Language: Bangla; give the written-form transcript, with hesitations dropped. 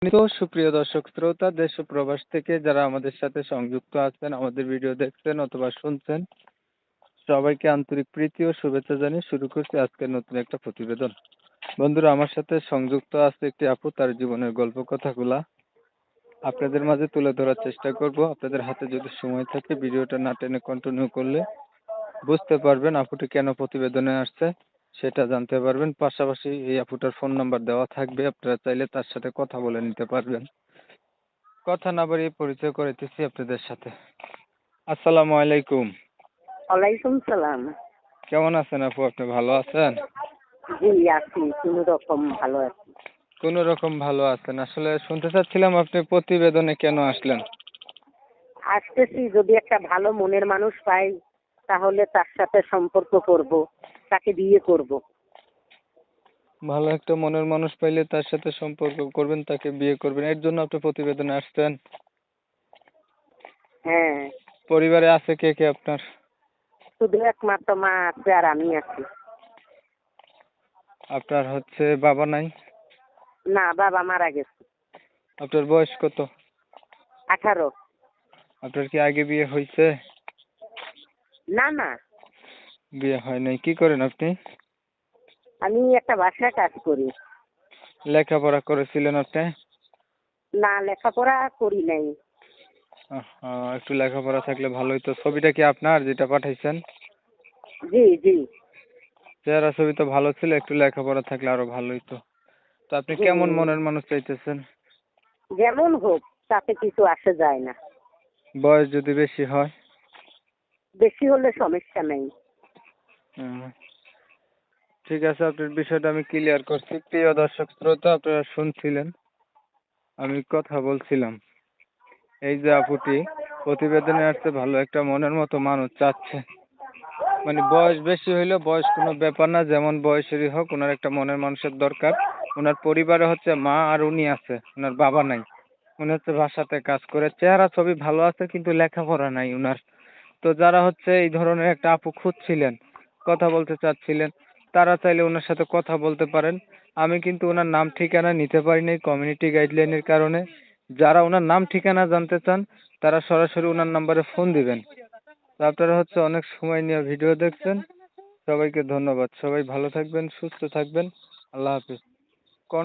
তো সুপ্রিয় দর্শক শ্রোতা দেশ ও প্রবাস থেকে যারা আমাদের সাথে সংযুক্ত আছেন, আমাদের ভিডিও দেখছেন অথবা শুনছেন, সবাইকে আন্তরিক প্রীতি ও শুভেচ্ছা জানিয়ে শুরু করছি আজকের নতুন একটা প্রতিবেদন। বন্ধুরা, আমার সাথে সংযুক্ত আছে একটি আপু, তার জীবনের গল্প কথাগুলা আপনাদের মাঝে তুলে ধরার চেষ্টা করব। আপনাদের হাতে যদি সময় থাকে ভিডিওটা না টেনে কন্টিনিউ করলে বুঝতে পারবেন আপুটি কেন প্রতিবেদনে আসছে, সেটা জানতে পারবেন। পাশাপাশি এই আপুটার ফোন নাম্বার দেওয়া থাকবে, আপনারা চাইলে তার সাথে কথা বলে নিতে পারবেন। কথা না বাড়িয়ে পরিচয় করাইতেছি আপনাদের সাথে। আসসালামু আলাইকুম। ওয়ালাইকুম সালাম। কেমন আছেন আপু? আপনি ভালো আছেন? জি আছি, কোনো রকম ভালো আছি। কোনো রকম ভালো আছেন? আসলে শুনতে চাচ্ছিলাম আপনি প্রতিবেদনে কেন আসলেন? আসতেছি, যদি একটা ভালো মনের মানুষ পাই তাহলে তার সাথে সম্পর্ক করব, তাকে বিয়ে করব। ভালো একটা মনের মানুষ পাইলে তার সাথে সম্পর্ক করবেন, তাকে বিয়ে করবেন, এর জন্য আপনি প্রতিবেদনে আসছেন? হ্যাঁ, পরিবারে আছে কে কে আপনার? শুধু একমাত্র মা আছে আর আমি আছি। আপনার বাবা নাই? না, বাবা মারা গেছে। আপনার বয়স কত? 18। আপনার কি আগে বিয়ে হয়েছে? না না, বিয়ে হয় নাই। কি করেন আপনি? আমি একটা বাসায় কাজ করি। লেখাপড়া করেছিলেন আপনি? না, লেখাপড়া করি নাই। একটু লেখাপড়া থাকলে ভালোই তো। ছবিটা কি আপনার যেটা পাঠাইছেন? জি জি। চেহারা ছবি তো ভালো ছিল, একটু লেখাপড়া থাকলে আরো ভালোই তো। তো আপনি কেমন হুম, মনের মানুষ চাইতেছেন? যেমন হোক তাতে কিছু আসে যায় না। বয়স যদি বেশি হয়? বেশি হলে সমস্যা নেই। হুম, ঠিক আছে, আপনার বিষয়টা আমি ক্লিয়ার করছি। প্রিয় দর্শক শ্রোতা, আপনারা শুনছিলেন, আমি কথা বলছিলাম। এই যে আপুটি প্রতিবেদনে আসছে, ভালো একটা মনের মতো মানুষ চাচ্ছে। মানে বয়স বেশি হইলেও বয়স কোনো ব্যাপার না, যেমন বয়সেরই হোক, ওনার একটা মনের মানুষের দরকার। ওনার পরিবারে মা আর উনি আছে, ওনার বাবা নাই। উনি বাসাতে কাজ করে, চেহারা ছবি ভালো আছে কিন্তু লেখাপড়া নাই উনার। তো যারা এই ধরনের একটা আপু খুঁজছিলেন, কথা বলতে চাচ্ছিলেন, তারা চাইলে ওনার সাথে কথা বলতে পারেন। আমি কিন্তু ওনার নাম ঠিকানা নিতে পারিনি কমিউনিটি গাইডলাইনের কারণে। যারা ওনার নাম ঠিকানা জানতে চান তারা সরাসরি ওনার নাম্বারে ফোন দিবেন। তো আপনারা অনেক সময় নিয়ে ভিডিও দেখছেন, সবাইকে ধন্যবাদ। সবাই ভালো থাকবেন, সুস্থ থাকবেন। আল্লাহ হাফিজ। কোন